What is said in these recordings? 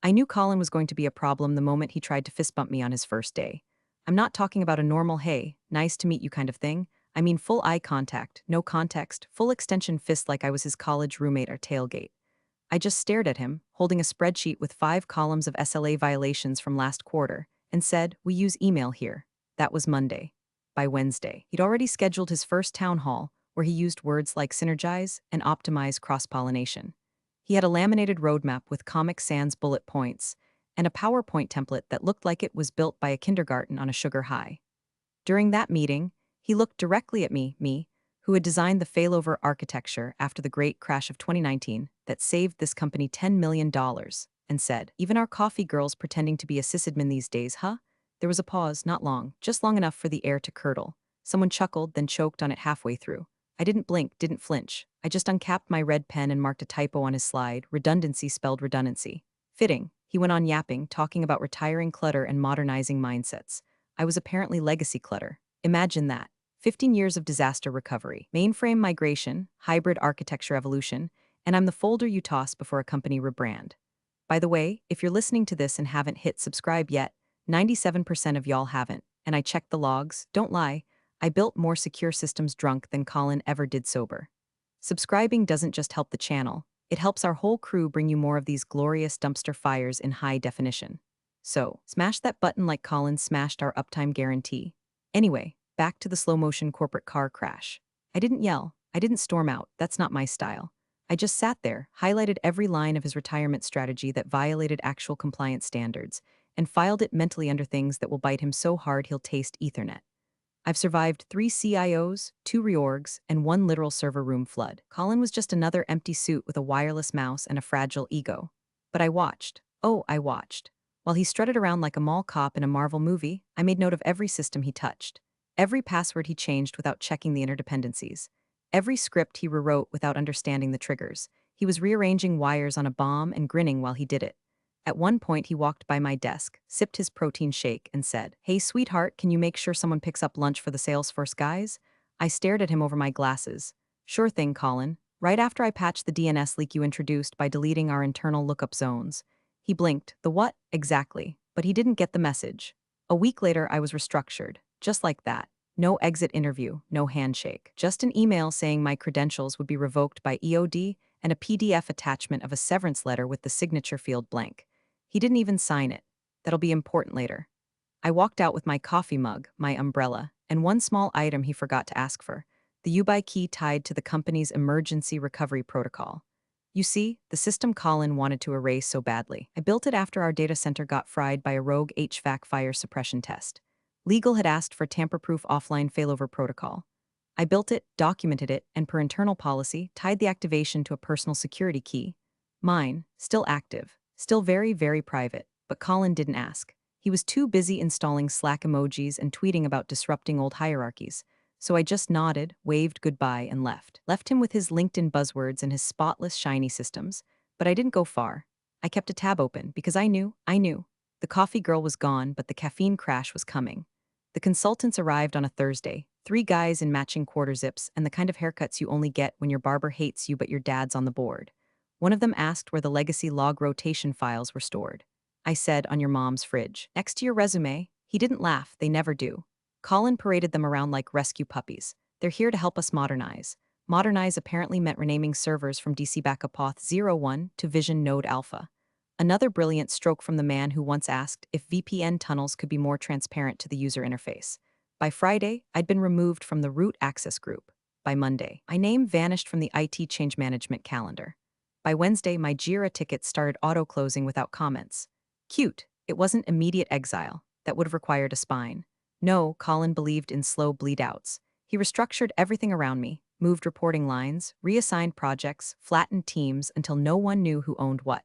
I knew Colin was going to be a problem the moment he tried to fist bump me on his first day. I'm not talking about a normal, hey, nice to meet you kind of thing. I mean full eye contact, no context, full extension fist like I was his college roommate or tailgate. I just stared at him, holding a spreadsheet with 5 columns of SLA violations from last quarter, and said, "We use email here." That was Monday. By Wednesday, he'd already scheduled his first town hall, where he used words like synergize and optimize cross-pollination. He had a laminated roadmap with Comic Sans bullet points, and a PowerPoint template that looked like it was built by a kindergarten on a sugar high. During that meeting, he looked directly at me, who had designed the failover architecture after the great crash of 2019 that saved this company $10 million, and said, "Even our coffee girl's pretending to be a sysadmin these days, huh?" There was a pause, not long, just long enough for the air to curdle. Someone chuckled, then choked on it halfway through. I didn't blink, didn't flinch. I just uncapped my red pen and marked a typo on his slide. Redundancy spelled redundancy. Fitting, he went on yapping, talking about retiring clutter and modernizing mindsets. I was apparently legacy clutter. Imagine that. 15 years of disaster recovery, mainframe migration, hybrid architecture evolution, and I'm the folder you toss before a company rebrand. By the way, if you're listening to this and haven't hit subscribe yet, 97% of y'all haven't, and I checked the logs, don't lie, I built more secure systems drunk than Colin ever did sober. Subscribing doesn't just help the channel, it helps our whole crew bring you more of these glorious dumpster fires in high definition. So, smash that button like Colin smashed our uptime guarantee. Anyway, back to the slow-motion corporate car crash. I didn't yell, I didn't storm out, that's not my style. I just sat there, highlighted every line of his retirement strategy that violated actual compliance standards, and filed it mentally under things that will bite him so hard he'll taste Ethernet. I've survived 3 CIOs, 2 reorgs, and 1 literal server room flood. Colin was just another empty suit with a wireless mouse and a fragile ego. But I watched. Oh, I watched. While he strutted around like a mall cop in a Marvel movie, I made note of every system he touched. Every password he changed without checking the interdependencies. Every script he rewrote without understanding the triggers. He was rearranging wires on a bomb and grinning while he did it. At one point, he walked by my desk, sipped his protein shake, and said, "Hey, sweetheart, can you make sure someone picks up lunch for the Salesforce guys?" I stared at him over my glasses. "Sure thing, Colin. Right after I patched the DNS leak you introduced by deleting our internal lookup zones." He blinked. The what? Exactly. But he didn't get the message. A week later, I was restructured. Just like that. No exit interview, no handshake. Just an email saying my credentials would be revoked by EOD and a PDF attachment of a severance letter with the signature field blank. He didn't even sign it. That'll be important later. I walked out with my coffee mug, my umbrella, and one small item he forgot to ask for, the YubiKey tied to the company's emergency recovery protocol. You see, the system Colin wanted to erase so badly. I built it after our data center got fried by a rogue HVAC fire suppression test. Legal had asked for tamper-proof offline failover protocol. I built it, documented it, and per internal policy, tied the activation to a personal security key. Mine, still active, still very, very private, but Colin didn't ask. He was too busy installing Slack emojis and tweeting about disrupting old hierarchies. So I just nodded, waved goodbye, and left. Left him with his LinkedIn buzzwords and his spotless, shiny systems. But I didn't go far. I kept a tab open because I knew. The coffee girl was gone, but the caffeine crash was coming. The consultants arrived on a Thursday, 3 guys in matching quarter zips and the kind of haircuts you only get when your barber hates you but your dad's on the board. One of them asked where the legacy log rotation files were stored. I said, on your mom's fridge. Next to your resume. He didn't laugh, they never do. Colin paraded them around like rescue puppies. They're here to help us modernize. Modernize apparently meant renaming servers from DC Backup Auth 01 to Vision Node Alpha. Another brilliant stroke from the man who once asked if VPN tunnels could be more transparent to the user interface. By Friday, I'd been removed from the root access group. By Monday, my name vanished from the IT change management calendar. By Wednesday, my Jira tickets started auto-closing without comments. Cute. It wasn't immediate exile. That would have required a spine. No, Colin believed in slow bleed-outs. He restructured everything around me, moved reporting lines, reassigned projects, flattened teams until no one knew who owned what.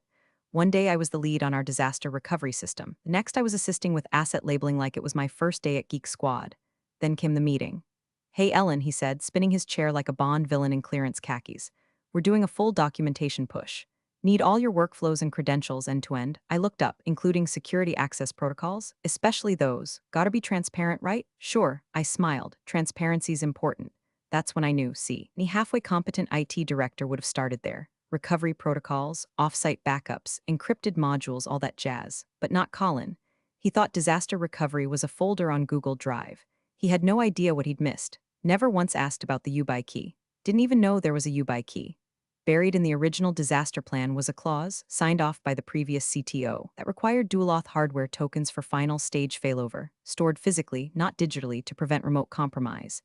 One day I was the lead on our disaster recovery system. The next I was assisting with asset labeling like it was my first day at Geek Squad. Then came the meeting. "Hey Ellen," he said, spinning his chair like a Bond villain in clearance khakis. "We're doing a full documentation push. Need all your workflows and credentials end-to-end." I looked up, including security access protocols, especially those. Gotta be transparent, right? Sure, I smiled. Transparency's important. That's when I knew, see, any halfway competent IT director would have started there. recovery protocols, offsite backups, encrypted modules, all that jazz. But not Colin. He thought disaster recovery was a folder on Google Drive. He had no idea what he'd missed. Never once asked about the YubiKey. Didn't even know there was a YubiKey. Buried in the original disaster plan was a clause, signed off by the previous CTO, that required dual-auth hardware tokens for final stage failover, stored physically, not digitally, to prevent remote compromise.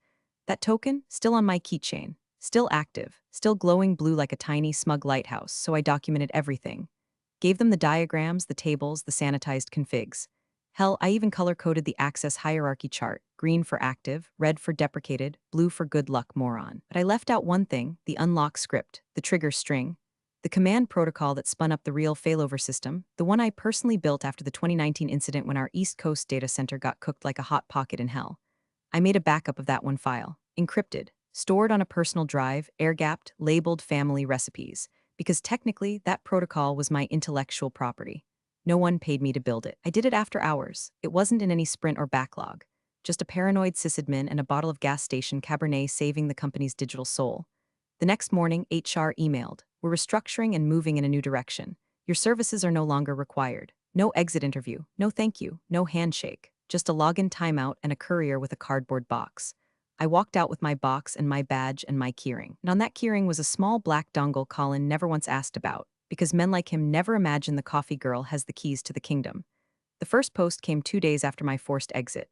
That token, still on my keychain, still active, still glowing blue like a tiny, smug lighthouse, so I documented everything. Gave them the diagrams, the tables, the sanitized configs. Hell, I even color-coded the access hierarchy chart, green for active, red for deprecated, blue for good luck moron. But I left out one thing, the unlock script, the trigger string, the command protocol that spun up the real failover system, the one I personally built after the 2019 incident when our East Coast data center got cooked like a hot pocket in hell. I made a backup of that one file, encrypted, stored on a personal drive, air-gapped, labeled family recipes, because technically that protocol was my intellectual property. No one paid me to build it. I did it after hours. It wasn't in any sprint or backlog. Just a paranoid sysadmin and a bottle of gas station Cabernet saving the company's digital soul. The next morning, HR emailed, "We're restructuring and moving in a new direction. Your services are no longer required. No exit interview, no thank you, no handshake. Just a login timeout and a courier with a cardboard box." I walked out with my box and my badge and my keyring. And on that keyring was a small black dongle Colin never once asked about, because men like him never imagine the coffee girl has the keys to the kingdom. The first post came 2 days after my forced exit.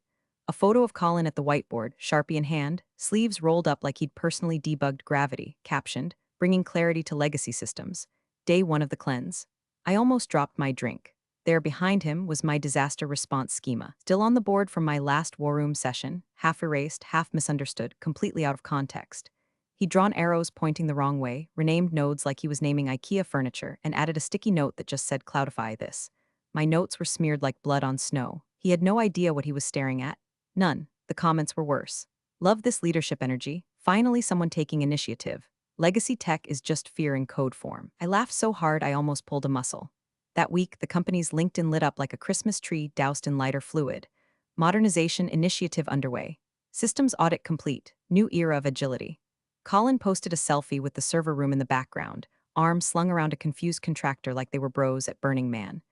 A photo of Colin at the whiteboard, Sharpie in hand, sleeves rolled up like he'd personally debugged gravity, captioned, "Bringing clarity to legacy systems. Day 1 of the cleanse." I almost dropped my drink. There behind him was my disaster response schema, still on the board from my last war room session, half erased, half misunderstood, completely out of context. He'd drawn arrows pointing the wrong way, renamed nodes like he was naming IKEA furniture, and added a sticky note that just said "Cloudify this." My notes were smeared like blood on snow. He had no idea what he was staring at. None. The comments were worse. "Love this leadership energy. Finally someone taking initiative. Legacy tech is just fear in code form." I laughed so hard I almost pulled a muscle. That week, the company's LinkedIn lit up like a Christmas tree doused in lighter fluid. Modernization initiative underway. Systems audit complete. New era of agility. Colin posted a selfie with the server room in the background, arms slung around a confused contractor like they were bros at Burning Man.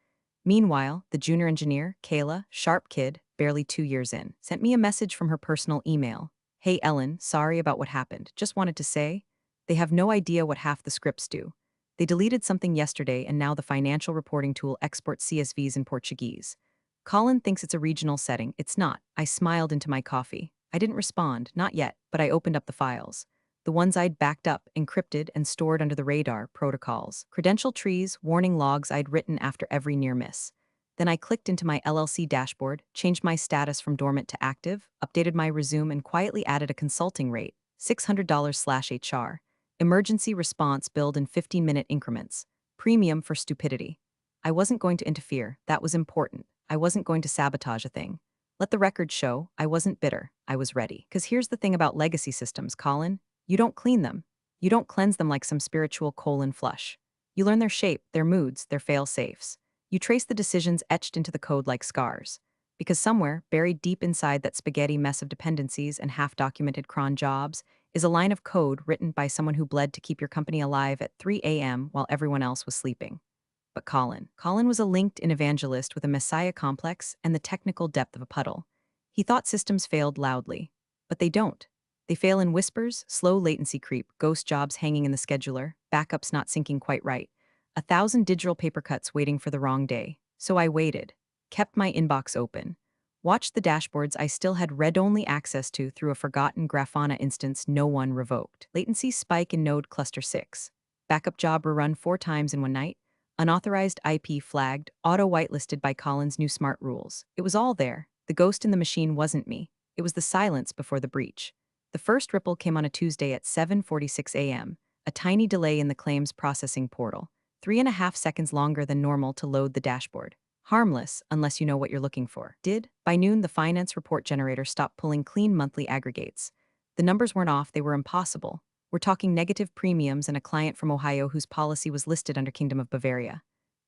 Meanwhile, the junior engineer, Kayla, sharp kid, barely 2 years in, sent me a message from her personal email. "Hey Ellen, sorry about what happened. Just wanted to say, they have no idea what half the scripts do. They deleted something yesterday and now the financial reporting tool exports CSVs in Portuguese. Colin thinks it's a regional setting. It's not." I smiled into my coffee. I didn't respond, not yet, but I opened up the files. The ones I'd backed up, encrypted, and stored under the radar, protocols, credential trees, warning logs I'd written after every near miss. Then I clicked into my LLC dashboard, changed my status from dormant to active, updated my resume, and quietly added a consulting rate, $600/HR. Emergency response billed in 15-minute increments. Premium for stupidity. I wasn't going to interfere. That was important. I wasn't going to sabotage a thing. Let the record show, I wasn't bitter. I was ready. Because here's the thing about legacy systems, Colin. You don't clean them. You don't cleanse them like some spiritual colon flush. You learn their shape, their moods, their fail-safes. You trace the decisions etched into the code like scars. Because somewhere, buried deep inside that spaghetti mess of dependencies and half-documented cron jobs, is a line of code written by someone who bled to keep your company alive at 3 a.m. while everyone else was sleeping. But Colin was a LinkedIn evangelist with a messiah complex and the technical depth of a puddle. He thought systems failed loudly. But they don't. They fail in whispers, slow latency creep, ghost jobs hanging in the scheduler, backups not syncing quite right, 1,000 digital paper cuts waiting for the wrong day. So I waited, kept my inbox open, watched the dashboards I still had read-only access to through a forgotten Grafana instance no one revoked. Latency spike in node cluster 6. Backup job rerun 4 times in one night. Unauthorized IP flagged, auto-whitelisted by Colin's new smart rules. It was all there. The ghost in the machine wasn't me. It was the silence before the breach. The first ripple came on a Tuesday at 7:46 a.m., a tiny delay in the claims processing portal, 3.5 seconds longer than normal to load the dashboard. Harmless, unless you know what you're looking for. By noon, the finance report generator stopped pulling clean monthly aggregates. The numbers weren't off, they were impossible. We're talking negative premiums and a client from Ohio whose policy was listed under Kingdom of Bavaria.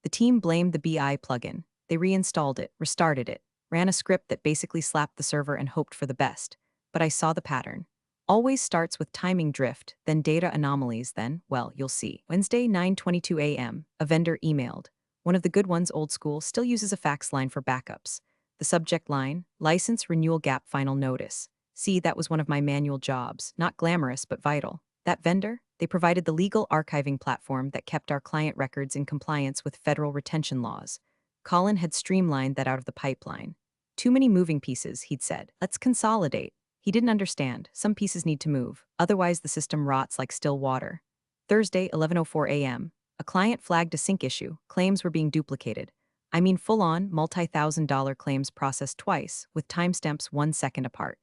The team blamed the BI plugin. They reinstalled it, restarted it, ran a script that basically slapped the server and hoped for the best. But I saw the pattern. Always starts with timing drift, then data anomalies, then, well, you'll see. Wednesday, 9:22 a.m., a vendor emailed. One of the good ones, old school, still uses a fax line for backups. The subject line, license renewal gap final notice. See, that was one of my manual jobs, not glamorous but vital. That vendor? They provided the legal archiving platform that kept our client records in compliance with federal retention laws. Colin had streamlined that out of the pipeline. Too many moving pieces, he'd said. Let's consolidate. He didn't understand. Some pieces need to move. Otherwise, the system rots like still water. Thursday, 11:04 a.m. A client flagged a sync issue. Claims were being duplicated. I mean full-on, multi-thousand-dollar claims processed twice, with timestamps 1 second apart.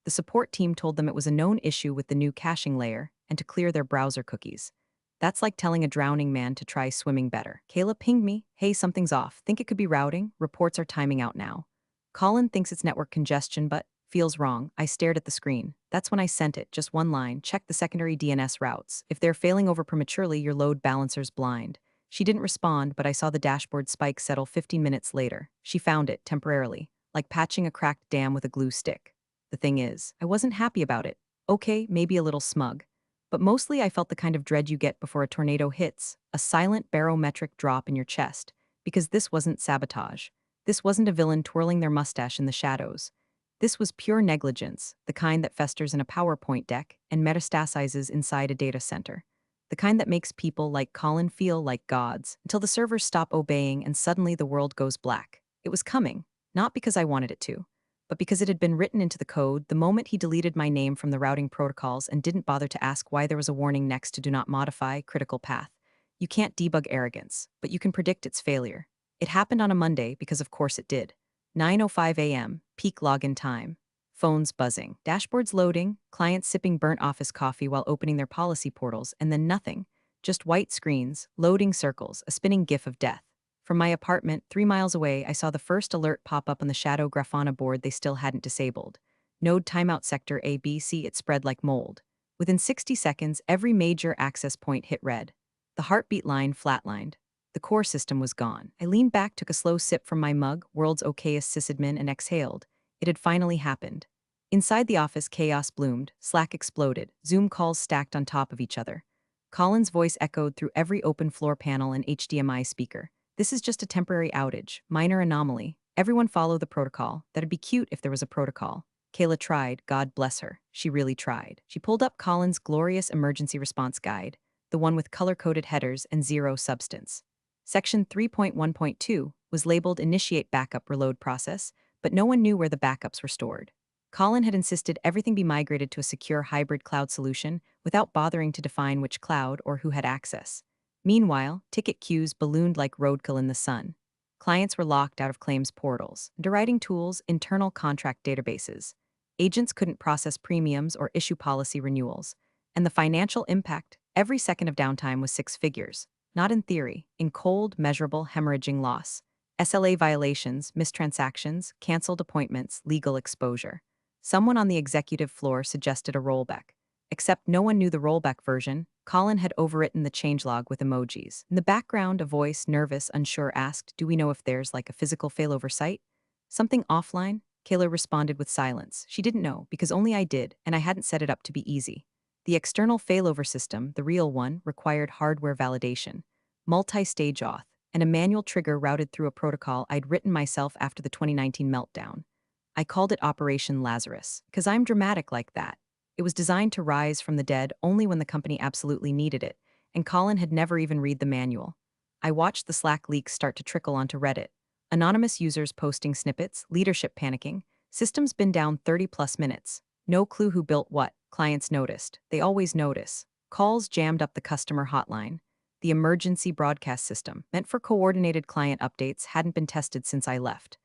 The support team told them it was a known issue with the new caching layer and to clear their browser cookies. That's like telling a drowning man to try swimming better. Kayla pinged me. Hey, something's off. Think it could be routing? Reports are timing out now. Colin thinks it's network congestion, but feels wrong. I stared at the screen. That's when I sent it, just one line. Check the secondary DNS routes. If they're failing over prematurely, your load balancer's blind. She didn't respond, but I saw the dashboard spike settle 15 minutes later. She found it, temporarily, like patching a cracked dam with a glue stick. The thing is, I wasn't happy about it. Okay, maybe a little smug. But mostly I felt the kind of dread you get before a tornado hits, a silent barometric drop in your chest, because this wasn't sabotage. This wasn't a villain twirling their mustache in the shadows. This was pure negligence, the kind that festers in a PowerPoint deck and metastasizes inside a data center. The kind that makes people like Colin feel like gods, until the servers stop obeying and suddenly the world goes black. It was coming, not because I wanted it to, but because it had been written into the code the moment he deleted my name from the routing protocols and didn't bother to ask why there was a warning next to do not modify critical path. You can't debug arrogance, but you can predict its failure. It happened on a Monday because of course it did. 9:05 a.m., peak login time. Phones buzzing, dashboards loading, clients sipping burnt office coffee while opening their policy portals, and then nothing. Just white screens, loading circles, a spinning gif of death. From my apartment, 3 miles away, I saw the first alert pop up on the Shadow Grafana board they still hadn't disabled. Node timeout sector ABC, it spread like mold. Within 60 seconds, every major access point hit red. The heartbeat line flatlined. The core system was gone. I leaned back, took a slow sip from my mug, world's okayest sysadmin, and exhaled. It had finally happened. Inside the office, chaos bloomed, Slack exploded, Zoom calls stacked on top of each other. Colin's voice echoed through every open floor panel and HDMI speaker. This is just a temporary outage, minor anomaly. Everyone follow the protocol. That'd be cute if there was a protocol. Kayla tried, God bless her. She really tried. She pulled up Colin's glorious emergency response guide, the one with color-coded headers and zero substance. Section 3.1.2 was labeled Initiate Backup Reload Process, but no one knew where the backups were stored. Colin had insisted everything be migrated to a secure hybrid cloud solution without bothering to define which cloud or who had access. Meanwhile, ticket queues ballooned like roadkill in the sun. Clients were locked out of claims portals, underwriting tools, internal contract databases. Agents couldn't process premiums or issue policy renewals. And the financial impact, every second of downtime was six figures. Not in theory, in cold, measurable, hemorrhaging loss. SLA violations, mistransactions, canceled appointments, legal exposure. Someone on the executive floor suggested a rollback. Except no one knew the rollback version. Colin had overwritten the changelog with emojis. In the background, a voice, nervous, unsure, asked, "Do we know if there's like a physical failover site? Something offline?" Kayla responded with silence. She didn't know, because only I did, and I hadn't set it up to be easy. The external failover system, the real one, required hardware validation, multi-stage auth, and a manual trigger routed through a protocol I'd written myself after the 2019 meltdown. I called it Operation Lazarus, because I'm dramatic like that. It was designed to rise from the dead only when the company absolutely needed it, and Colin had never even read the manual. I watched the Slack leaks start to trickle onto Reddit. Anonymous users posting snippets, leadership panicking, systems been down 30+ minutes. No clue who built what, clients noticed. They always notice. Calls jammed up the customer hotline. The emergency broadcast system, meant for coordinated client updates, hadn't been tested since I left.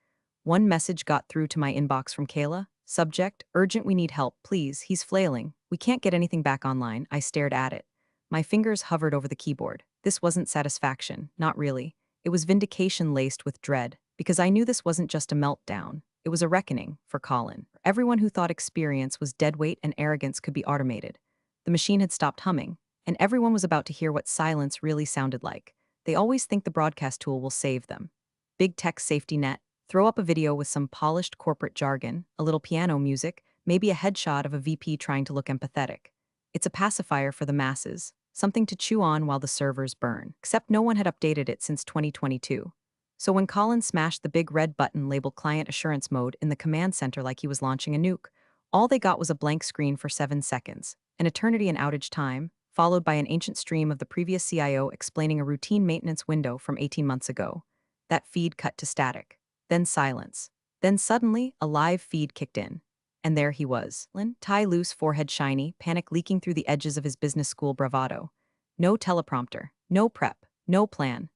One message got through to my inbox from Kayla. Subject, urgent, we need help, please, he's flailing. We can't get anything back online. I stared at it. My fingers hovered over the keyboard. This wasn't satisfaction, not really. It was vindication laced with dread, because I knew this wasn't just a meltdown. It was a reckoning for Colin. Everyone who thought experience was deadweight and arrogance could be automated. The machine had stopped humming, and everyone was about to hear what silence really sounded like. They always think the broadcast tool will save them. Big tech safety net. Throw up a video with some polished corporate jargon, a little piano music, maybe a headshot of a VP trying to look empathetic. It's a pacifier for the masses, something to chew on while the servers burn. Except no one had updated it since 2022. So when Colin smashed the big red button labeled Client Assurance Mode in the command center like he was launching a nuke, all they got was a blank screen for 7 seconds, an eternity in outage time, followed by an ancient stream of the previous CIO explaining a routine maintenance window from 18 months ago. That feed cut to static. Then silence. Then suddenly, a live feed kicked in. And there he was, tie loose, forehead shiny, panic leaking through the edges of his business school bravado. No teleprompter, no prep, no plan.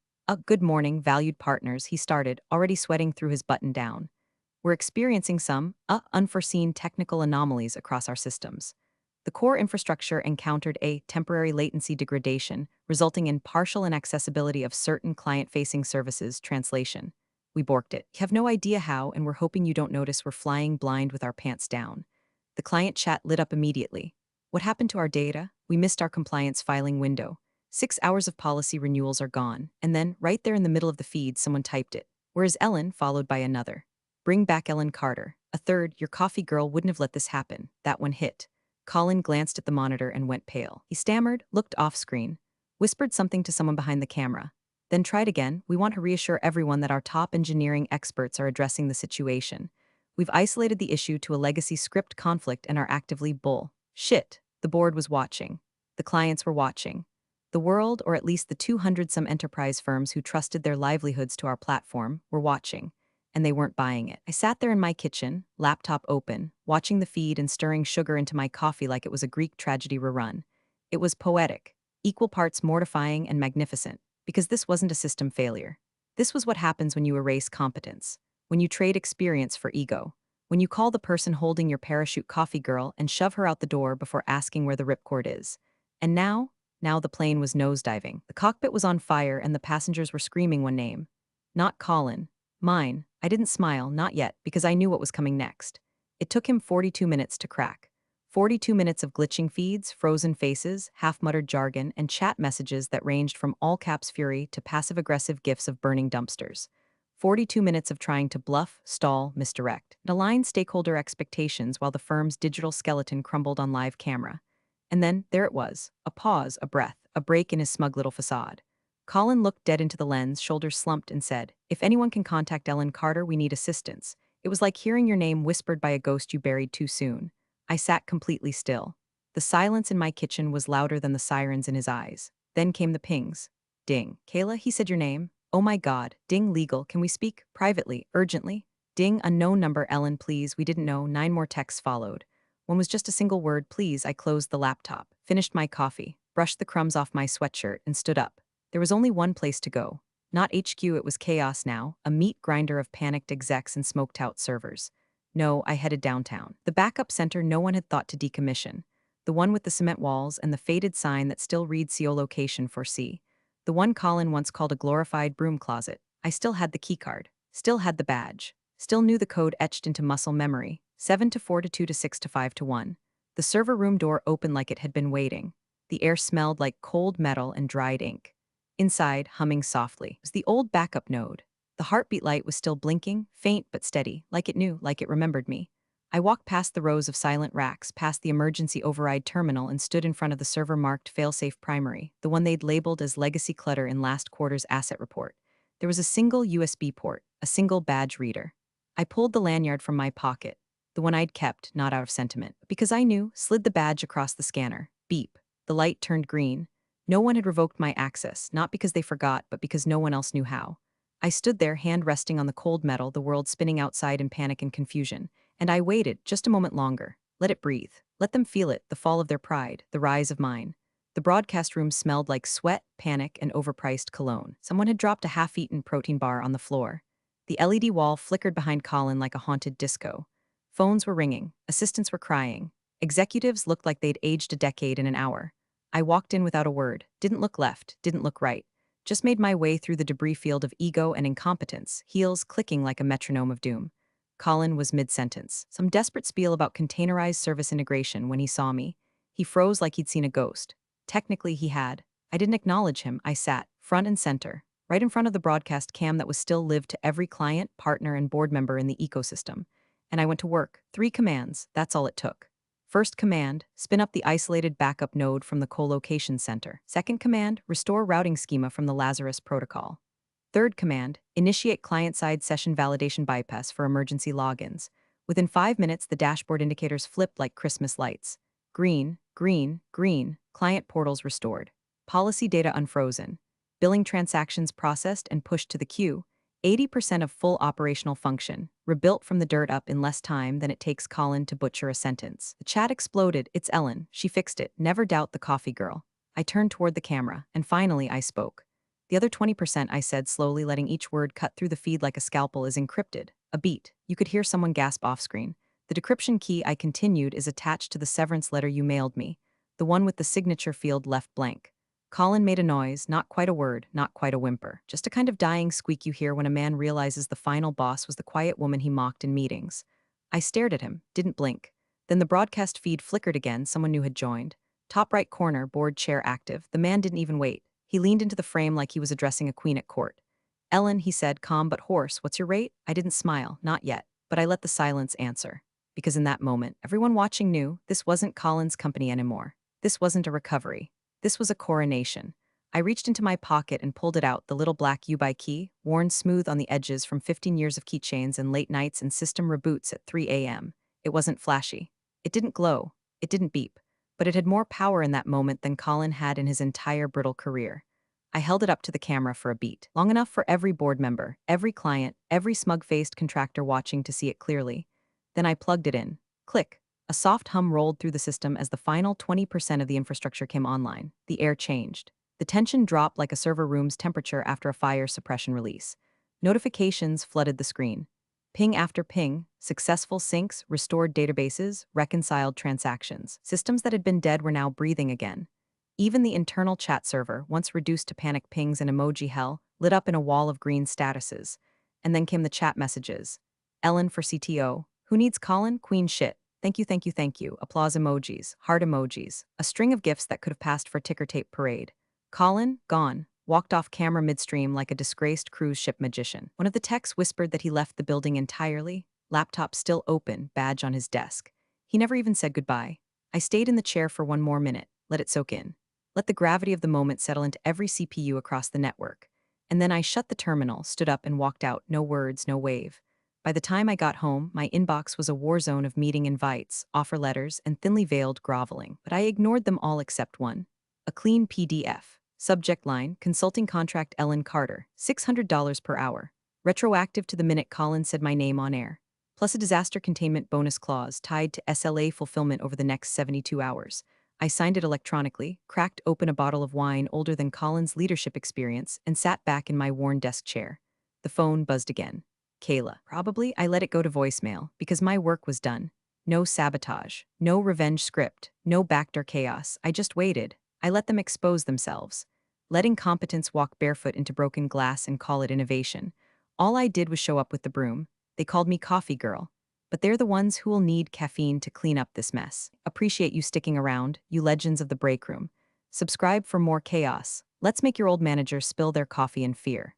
Good morning, valued partners, he started, already sweating through his button down. We're experiencing some unforeseen technical anomalies across our systems. The core infrastructure encountered a temporary latency degradation, resulting in partial inaccessibility of certain client-facing services. Translation. We borked it. You have no idea how, and we're hoping you don't notice we're flying blind with our pants down. The client chat lit up immediately. What happened to our data? We missed our compliance filing window. 6 hours of policy renewals are gone, and then, right there in the middle of the feed, someone typed it. Where is Ellen? Followed by another. Bring back Ellen Carter. A third, your coffee girl wouldn't have let this happen. That one hit. Colin glanced at the monitor and went pale. He stammered, looked off-screen, whispered something to someone behind the camera. Then tried again. We want to reassure everyone that our top engineering experts are addressing the situation. We've isolated the issue to a legacy script conflict and are actively shit. The board was watching. The clients were watching. The world, or at least the 200-some enterprise firms who trusted their livelihoods to our platform, were watching. And they weren't buying it. I sat there in my kitchen, laptop open, watching the feed and stirring sugar into my coffee like it was a Greek tragedy rerun. It was poetic, equal parts mortifying and magnificent, because this wasn't a system failure. This was what happens when you erase competence, when you trade experience for ego, when you call the person holding your parachute coffee girl and shove her out the door before asking where the ripcord is. And now the plane was nosediving. The cockpit was on fire and the passengers were screaming one name. Not Colin. Mine. I didn't smile, not yet, because I knew what was coming next. It took him 42 minutes to crack. 42 minutes of glitching feeds, frozen faces, half-muttered jargon, and chat messages that ranged from all-caps fury to passive-aggressive gifs of burning dumpsters. 42 minutes of trying to bluff, stall, misdirect, and align stakeholder expectations while the firm's digital skeleton crumbled on live camera. And then, there it was, a pause, a breath, a break in his smug little facade. Colin looked dead into the lens, shoulders slumped, and said, "If anyone can contact Ellen Carter, we need assistance." It was like hearing your name whispered by a ghost you buried too soon. I sat completely still. The silence in my kitchen was louder than the sirens in his eyes. Then came the pings. Ding. Kayla, he said your name. Oh my God. Ding, legal. Can we speak? Privately. Urgently. Ding, unknown number. Ellen, please. We didn't know. 9 more texts followed. One was just a single word, please. I closed the laptop, finished my coffee, brushed the crumbs off my sweatshirt, and stood up. There was only one place to go. Not HQ, it was chaos now, a meat grinder of panicked execs and smoked-out servers. No, I headed downtown. The backup center no one had thought to decommission. The one with the cement walls and the faded sign that still reads CO location for C. The one Colin once called a glorified broom closet. I still had the keycard. Still had the badge. Still knew the code etched into muscle memory. 7 to 4 to 2 to 6 to 5 to 1. The server room door opened like it had been waiting. The air smelled like cold metal and dried ink. Inside, humming softly, was the old backup node. The heartbeat light was still blinking, faint but steady, like it knew, like it remembered me. I walked past the rows of silent racks, past the emergency override terminal, and stood in front of the server-marked failsafe primary, the one they'd labeled as legacy clutter in last quarter's asset report. There was a single USB port, a single badge reader. I pulled the lanyard from my pocket, the one I'd kept, not out of sentiment, but because I knew, slid the badge across the scanner. Beep. The light turned green. No one had revoked my access, not because they forgot, but because no one else knew how. I stood there, hand resting on the cold metal, the world spinning outside in panic and confusion. And I waited, just a moment longer. Let it breathe. Let them feel it, the fall of their pride, the rise of mine. The broadcast room smelled like sweat, panic, and overpriced cologne. Someone had dropped a half-eaten protein bar on the floor. The LED wall flickered behind Colin like a haunted disco. Phones were ringing. Assistants were crying. Executives looked like they'd aged a decade in an hour. I walked in without a word, didn't look left, didn't look right. Just made my way through the debris field of ego and incompetence, heels clicking like a metronome of doom. Colin was mid-sentence, some desperate spiel about containerized service integration when he saw me. He froze like he'd seen a ghost. Technically, he had. I didn't acknowledge him. I sat, front and center, right in front of the broadcast cam that was still lived to every client, partner, and board member in the ecosystem. And I went to work. 3 commands, that's all it took. First command, spin up the isolated backup node from the co-location center. Second command, restore routing schema from the Lazarus protocol. Third command, initiate client-side session validation bypass for emergency logins. Within 5 minutes, the dashboard indicators flipped like Christmas lights. Green, green, green, client portals restored. Policy data unfrozen. Billing transactions processed and pushed to the queue. 80% of full operational function, rebuilt from the dirt up in less time than it takes Colin to butcher a sentence. The chat exploded. It's Ellen. She fixed it. Never doubt the coffee girl. I turned toward the camera, and finally I spoke. The other 20%, I said slowly, letting each word cut through the feed like a scalpel, is encrypted. A beat. You could hear someone gasp off screen. The decryption key, I continued, is attached to the severance letter you mailed me, the one with the signature field left blank. Colin made a noise, not quite a word, not quite a whimper, just a kind of dying squeak you hear when a man realizes the final boss was the quiet woman he mocked in meetings. I stared at him, didn't blink. Then the broadcast feed flickered again, someone new had joined. Top right corner, board chair active. The man didn't even wait. He leaned into the frame like he was addressing a queen at court. Ellen, he said, calm but hoarse, what's your rate? I didn't smile, not yet, but I let the silence answer. Because in that moment, everyone watching knew this wasn't Colin's company anymore. This wasn't a recovery. This was a coronation. I reached into my pocket and pulled it out, the little black YubiKey, worn smooth on the edges from 15 years of keychains and late nights and system reboots at 3 a.m. It wasn't flashy. It didn't glow. It didn't beep. But it had more power in that moment than Colin had in his entire brittle career. I held it up to the camera for a beat, long enough for every board member, every client, every smug-faced contractor watching to see it clearly. Then I plugged it in. Click. A soft hum rolled through the system as the final 20% of the infrastructure came online. The air changed. The tension dropped like a server room's temperature after a fire suppression release. Notifications flooded the screen. Ping after ping, successful syncs, restored databases, reconciled transactions. Systems that had been dead were now breathing again. Even the internal chat server, once reduced to panic pings and emoji hell, lit up in a wall of green statuses. And then came the chat messages. Ellen for CTO. Who needs Colin? Queen shit. Thank you, thank you, thank you. Applause emojis, heart emojis. A string of gifts that could have passed for ticker tape parade. Colin, gone. Walked off camera midstream like a disgraced cruise ship magician. One of the techs whispered that he left the building entirely, laptop still open, badge on his desk. He never even said goodbye. I stayed in the chair for one more minute, let it soak in. Let the gravity of the moment settle into every CPU across the network. And then I shut the terminal, stood up and walked out, no words, no wave. By the time I got home, my inbox was a war zone of meeting invites, offer letters, and thinly veiled groveling. But I ignored them all except one. A clean PDF. Subject line, consulting contract Ellen Carter, $600 per hour. Retroactive to the minute Colin said my name on air. Plus a disaster containment bonus clause tied to SLA fulfillment over the next 72 hours. I signed it electronically, cracked open a bottle of wine older than Colin's leadership experience, and sat back in my worn desk chair. The phone buzzed again. Kayla. Probably I let it go to voicemail because my work was done. No sabotage, no revenge script, no backdoor chaos. I just waited. I let them expose themselves. Letting competence walk barefoot into broken glass and call it innovation. All I did was show up with the broom. They called me coffee girl. But they're the ones who will need caffeine to clean up this mess. Appreciate you sticking around, you legends of the break room. Subscribe for more chaos. Let's make your old managers spill their coffee in fear.